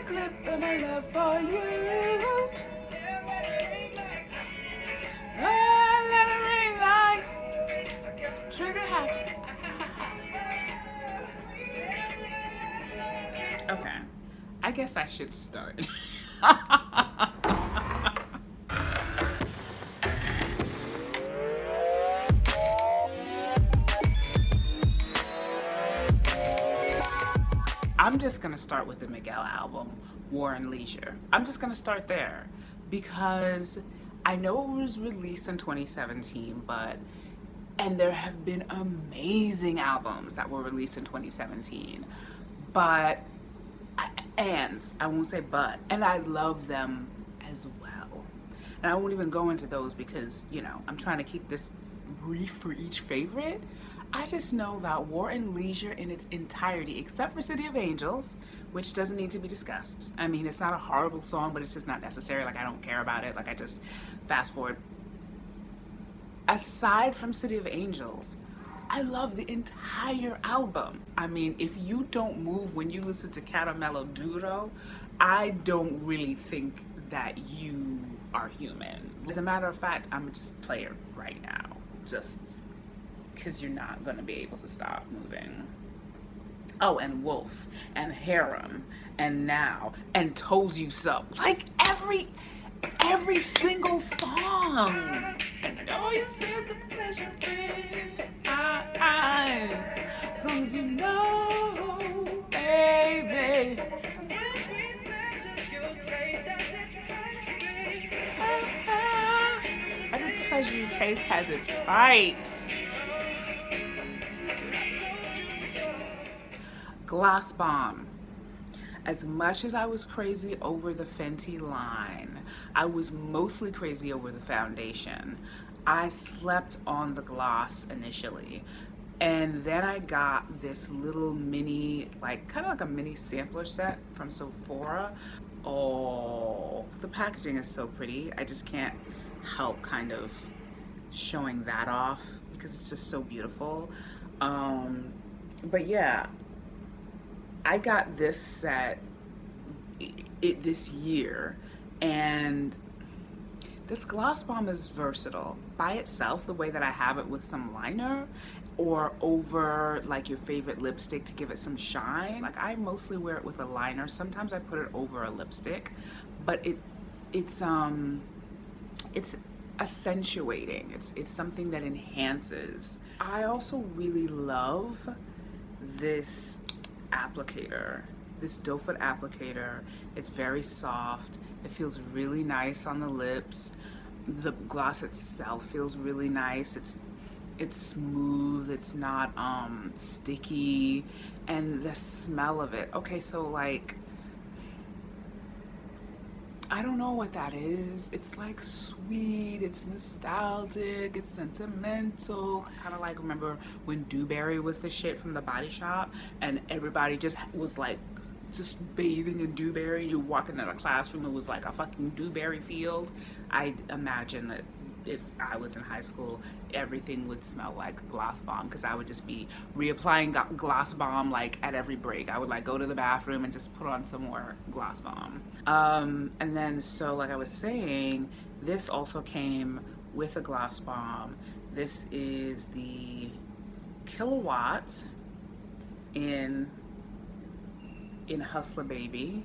clip of my love for you. Let it ring like trigger happy. Okay, I guess I should start. I'm just gonna start with the Miguel album, War and Leisure. I'm just gonna start there because I know it was released in 2017, and there have been amazing albums that were released in 2017, but, and I won't say but, and I love them as well. And I won't even go into those because, I'm trying to keep this brief for each favorite. I just know that War and Leisure in its entirety, except for City of Angels, which doesn't need to be discussed. I mean, it's not a horrible song, but it's just not necessary. Like, I don't care about it. Like, I just fast forward. Aside from City of Angels, I love the entire album. I mean, if you don't move when you listen to Caramelo Duro, I don't really think that you are human. As a matter of fact, I'm gonna just play it right now. Just because you're not going to be able to stop moving. Oh, and Wolf, and Harem, and Now, and Told You So. Like every single song. And always is the pleasure in my eyes. As long as you know, baby. Every pleasure you taste has its price. Gloss Bomb. As much as I was crazy over the Fenty line, I was mostly crazy over the foundation. I slept on the gloss initially, and then I got this little mini, kind of like a mini sampler set from Sephora. Oh, the packaging is so pretty. I just can't help kind of showing that off because it's just so beautiful. But yeah, I got this set this year, and this gloss bomb is versatile by itself, the way that I have it with some liner or over like your favorite lipstick to give it some shine. Like, I mostly wear it with a liner. Sometimes I put it over a lipstick, but it's accentuating. It's something that enhances. I also really love this applicator, this doe foot applicator. It's very soft. It feels really nice on the lips. The gloss itself feels really nice. It's smooth. It's not sticky, and the smell of it. Okay, so like, I don't know what that is. It's like sweet, it's nostalgic, it's sentimental. Kind of like, remember when Dewberry was the shit from the Body Shop and everybody just was like just bathing in Dewberry? You walk into a classroom, it was like a fucking Dewberry field. I imagine that if I was in high school, everything would smell like Gloss Bomb, because I would just be reapplying Gloss Bomb like at every break. I would like go to the bathroom and just put on some more Gloss Bomb. And then, so like I was saying, this also came with a Gloss Bomb. This is the Kilowatt in Hustler Baby.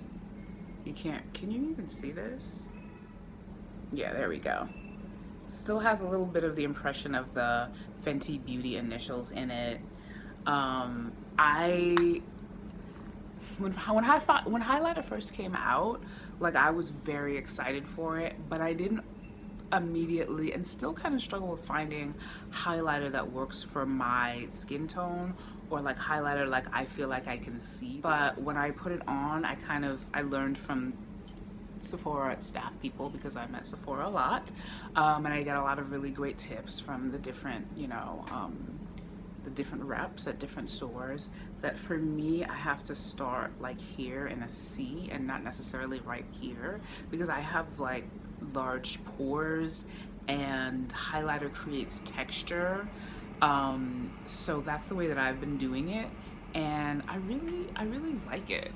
Can you even see this? Yeah, there we go. Still has a little bit of the impression of the Fenty Beauty initials in it. When highlighter first came out, like, I was very excited for it, but I didn't immediately, and still kind of struggle with finding highlighter that works for my skin tone, or like highlighter like I feel like I can see. But when I put it on, I learned from Sephora staff people, because I met Sephora a lot, and I got a lot of really great tips from the different, the different reps at different stores, that for me, I have to start like here in a C and not necessarily right here, because I have like large pores and highlighter creates texture. So that's the way that I've been doing it, and I really like it.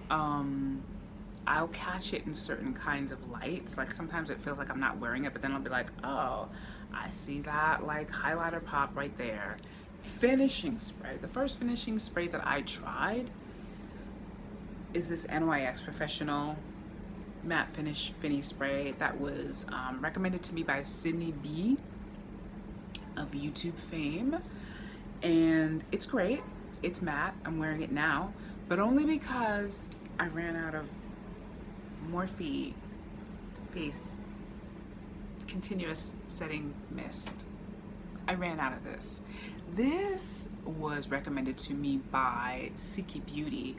I'll catch it in certain kinds of lights. Like sometimes it feels like I'm not wearing it, but then I'll be like, oh, I see that like highlighter pop right there. Finishing spray. The first finishing spray that I tried is this NYX Professional Matte Finish Finny Spray that was recommended to me by Sydney B of YouTube fame. And it's great. It's matte. I'm wearing it now, but only because I ran out of Morphe face continuous setting mist. I ran out of this. This was recommended to me by Siki Beauty,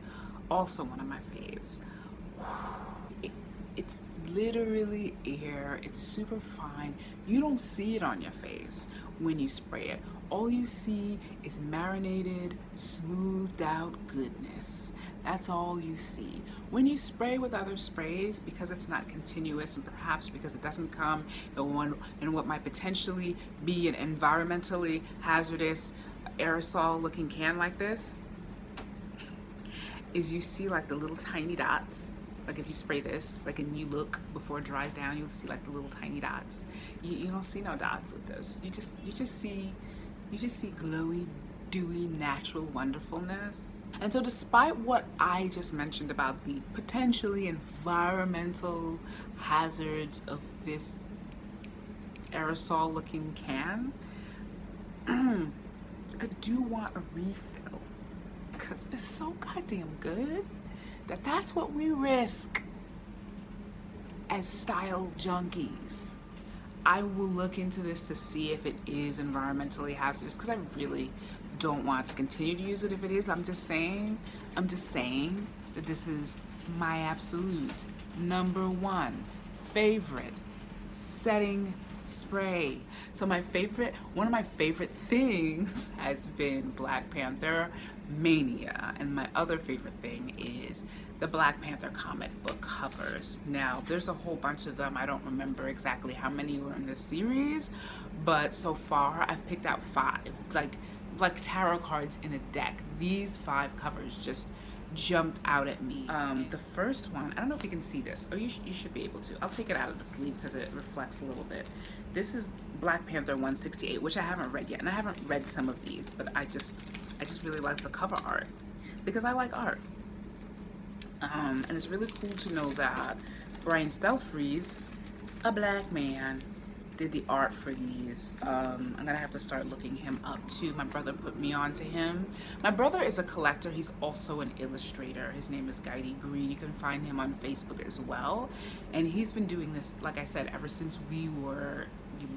also one of my faves. It's literally air. It's super fine. You don't see it on your face when you spray it. All you see is marinated, smoothed out goodness. That's all you see. When you spray with other sprays, because it's not continuous and perhaps because it doesn't come in what might potentially be an environmentally hazardous aerosol looking can like this, is you see like the little tiny dots. Like if you spray this, like a new look before it dries down, you'll see like the little tiny dots. You don't see no dots with this. You just see glowy, dewy, natural wonderfulness. And so despite what I just mentioned about the potentially environmental hazards of this aerosol looking can, I do want a refill because it's so goddamn good that that's what we risk as style junkies. I will look into this to see if it is environmentally hazardous because I really don't want to continue to use it. If it is, I'm just saying that this is my absolute #1 favorite setting spray. So one of my favorite things has been Black Panther Mania, and my other favorite thing is the Black Panther comic book covers. Now, there's a whole bunch of them. I don't remember exactly how many were in this series, but so far I've picked out 5, like tarot cards in a deck. These 5 covers just jumped out at me. The first one, I don't know if you can see this. Oh, you should be able to. I'll take it out of the sleeve because it reflects a little bit. This is Black Panther 168, which I haven't read yet, and I haven't read some of these, but I just really like the cover art because I like art. And it's really cool to know that Brian Stelfreeze, a black man, did the art for these. I'm gonna have to start looking him up too. My brother put me on to him. My brother is a collector. He's also an illustrator. His name is Guydie Green. You can find him on Facebook as well. And he's been doing this, like I said, ever since we were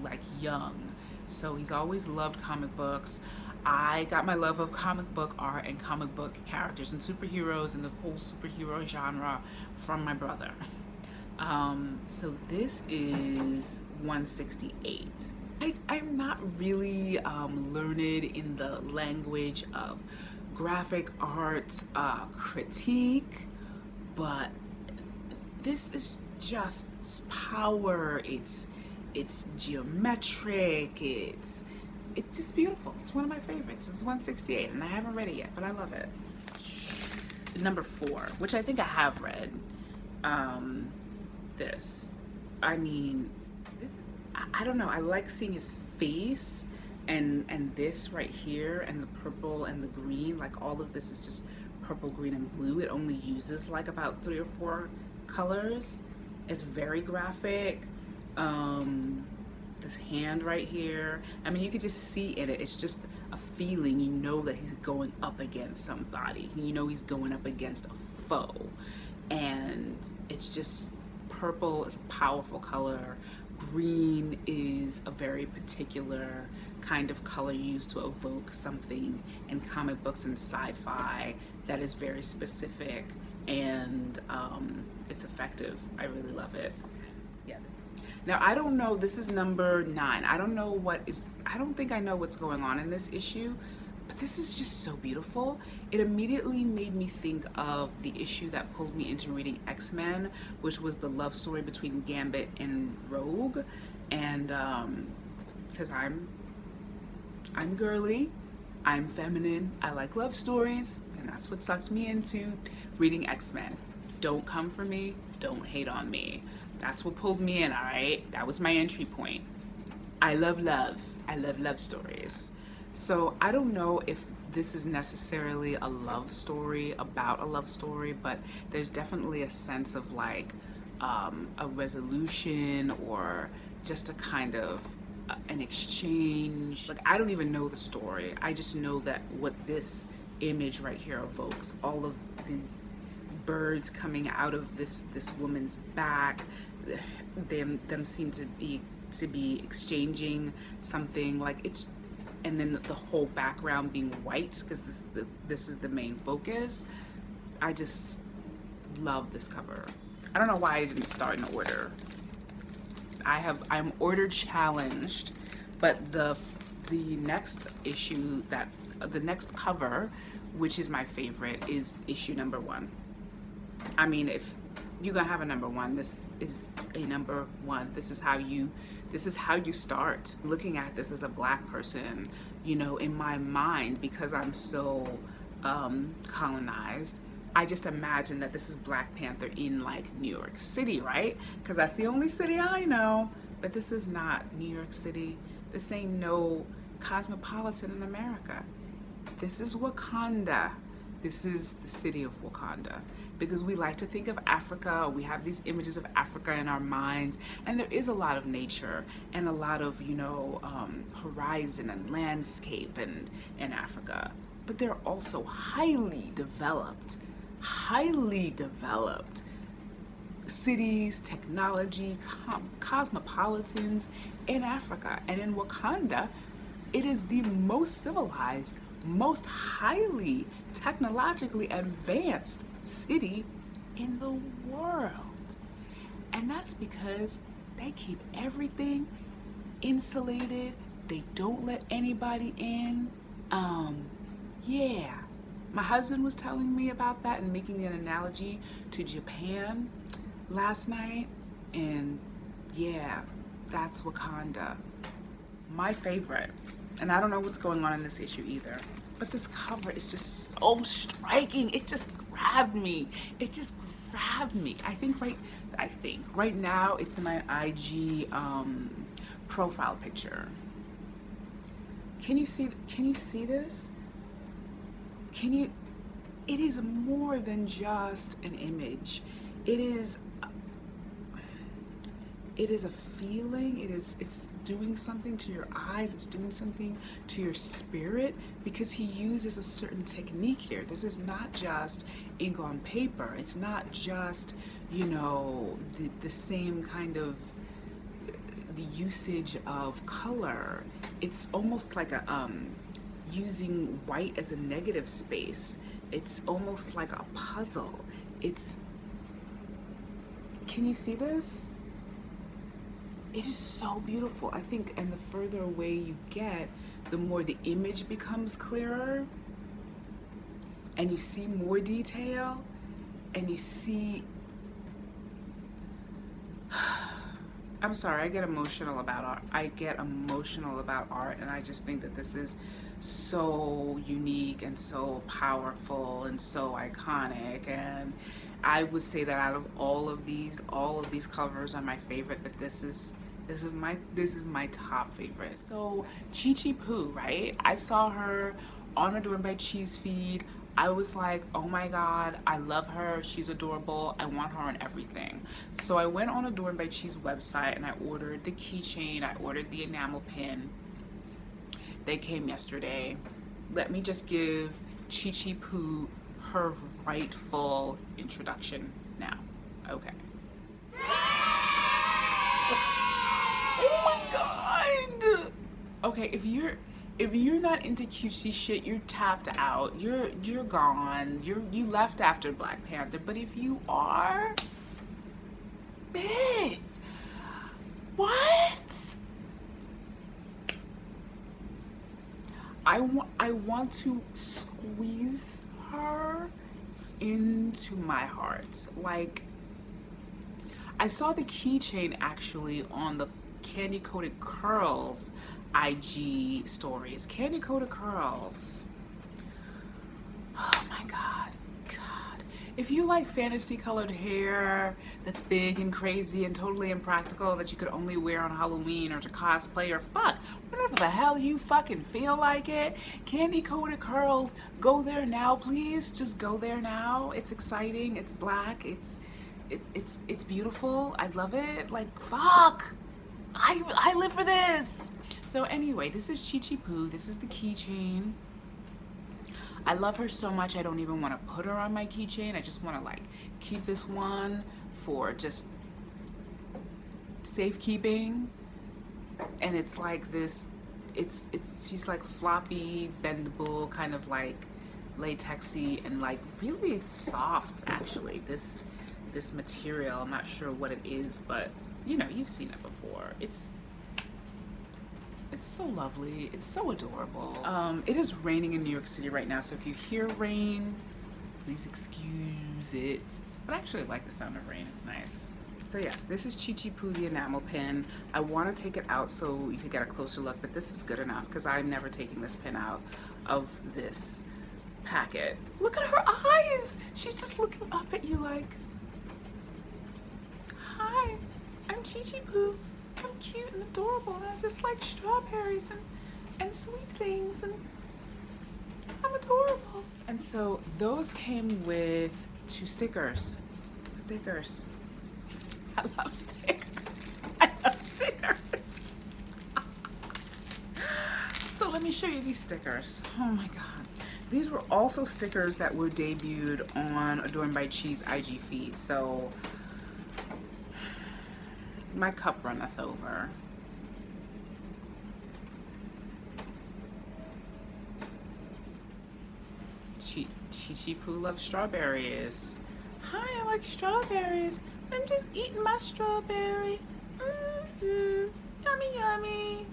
like young. So he's always loved comic books. I got my love of comic book art and comic book characters and superheroes and the whole superhero genre from my brother. So this is 168. I'm not really learned in the language of graphic arts critique, but this is just power. It's geometric. It's just beautiful. It's one of my favorites. It's 168, and I haven't read it yet, but I love it. #4, which I think I have read. This. I mean, this. I don't know. I like seeing his face, and this right here, and the purple and the green. Like all of this is just purple, green, and blue. It only uses like about 3 or 4 colors. It's very graphic. This hand right here. I mean, you could just see in it. It's just a feeling. You know that he's going up against somebody. You know he's going up against a foe, and it's just. Purple is a powerful color. Green is a very particular kind of color used to evoke something in comic books and sci-fi that is very specific, and it's effective. I really love it. Yeah. Now I don't know. This is #9. I don't know I don't think I know what's going on in this issue. But this is just so beautiful. It immediately made me think of the issue that pulled me into reading X-Men, which was the love story between Gambit and Rogue. And because I'm girly, I'm feminine, I like love stories, and that's what sucked me into reading X-Men. Don't come for me, don't hate on me. That's what pulled me in, all right? That was my entry point. I love love. I love love stories. So I don't know if this is necessarily a love story about a love story, but there's definitely a sense of like a resolution or just a kind of an exchange. Like, I don't even know the story. I just know that what this image right here evokes, all of these birds coming out of this woman's back, them seem to be exchanging something, like it's, and then the whole background being white because this is the main focus. I just love this cover. I don't know why I didn't start in order. I'm order challenged, but the next issue, that the next cover, which is my favorite, is issue number 1. I mean, if you're gonna have a number 1, this is a number 1. This is how you start. Looking at this as a Black person, you know, in my mind, because I'm so colonized, I just imagine that this is Black Panther in like New York City, right? Because that's the only city I know. But this is not New York City. This ain't no cosmopolitan in America. This is Wakanda. This is the city of Wakanda. Because we like to think of Africa, we have these images of Africa in our minds, and there is a lot of nature and a lot of, you know, horizon and landscape in Africa. But they're also highly developed cities, technology, cosmopolitans in Africa. And in Wakanda, it is the most civilized, most highly technologically advanced city in the world. And that's because they keep everything insulated. They don't let anybody in. Yeah. My husband was telling me about that and making an analogy to Japan last night. And yeah, that's Wakanda. My favorite. And I don't know what's going on in this issue either, but this cover is just so striking. It just grabbed me. I think right now it's in my IG profile picture. Can you see this? It is more than just an image. It is a feeling. It's doing something to your eyes. It's doing something to your spirit, because he uses a certain technique here. This is not just ink on paper. It's not just, you know, the same kind of the usage of color. It's almost like a using white as a negative space. It's almost like a puzzle. Can you see this? It is so beautiful. I think, and the further away you get, the more the image becomes clearer, and you see more detail, and you see, I'm sorry, I get emotional about art. And I just think that this is so unique and so powerful and so iconic. And I would say that out of all of these covers are my favorite, but this is my top favorite. So Chi Chi Poo, right? I saw her on Adorned by Cheese feed. I was like, oh my God, I love her. She's adorable. I want her on everything. So I went on Adorned by Cheese website and I ordered the keychain. I ordered the enamel pin. They came yesterday. Let me just give Chi Chi Poo her rightful introduction now. Okay. Oh my God. Okay, if you're not into cutesy shit, you're tapped out. You're gone. You left after Black Panther. But if you are, bitch, what? I want to squeeze her into my heart. Like, I saw the keychain actually on the Candy Coated Curls IG stories. Candy Coated Curls. Oh my God. If you like fantasy colored hair that's big and crazy and totally impractical that you could only wear on Halloween or to cosplay or fuck, whenever the hell you fucking feel like it, candy coated curls, go there now, please. Just go there now. It's exciting. It's black. It's beautiful. I love it. Like, fuck. I live for this. So anyway, this is Chi Chi Poo. This is the keychain. I love her so much I don't even want to put her on my keychain. I just want to like keep this one for just safekeeping. And it's like this, she's like floppy, bendable, kind of like latexy and like really soft actually. This material, I'm not sure what it is, but you know, you've seen it before. It's so lovely. It's so adorable. It is raining in New York City right now, so if you hear rain, please excuse it. But I actually like the sound of rain. It's nice. So yes, this is Chi Chi Poo, the enamel pin. I want to take it out so you could get a closer look, but this is good enough because I'm never taking this pin out of this packet. Look at her eyes. She's just looking up at you like, hi, I'm Chi Chi Poo. I'm cute and adorable and I just like strawberries and sweet things and I'm adorable. And so those came with 2 stickers. Stickers. I love stickers. I love stickers. So let me show you these stickers. Oh my God. These were also stickers that were debuted on Adorned by Chi's IG feed. So my cup runneth over. Chi Chi Poo loves strawberries. Hi, I like strawberries. I'm just eating my strawberry. Yummy, yummy.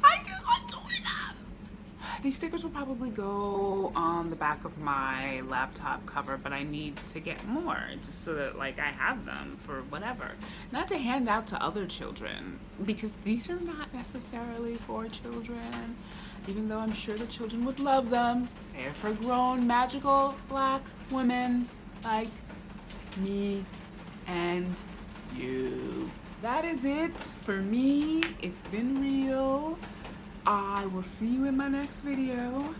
I just adore them. These stickers will probably go on the back of my laptop cover, but I need to get more just so that like I have them for whatever. Not to hand out to other children because these are not necessarily for children, even though I'm sure the children would love them. They're for grown, magical black women like me and you. That is it for me. It's been real. I will see you in my next video.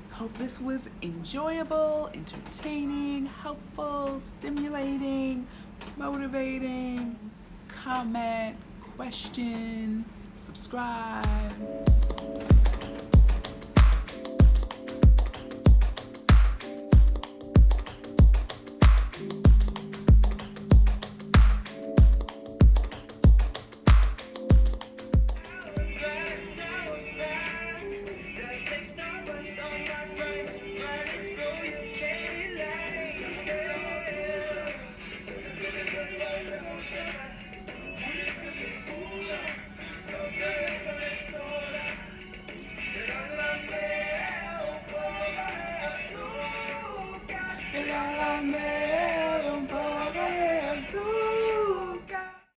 Hope this was enjoyable, entertaining, helpful, stimulating, motivating. Comment, question, subscribe.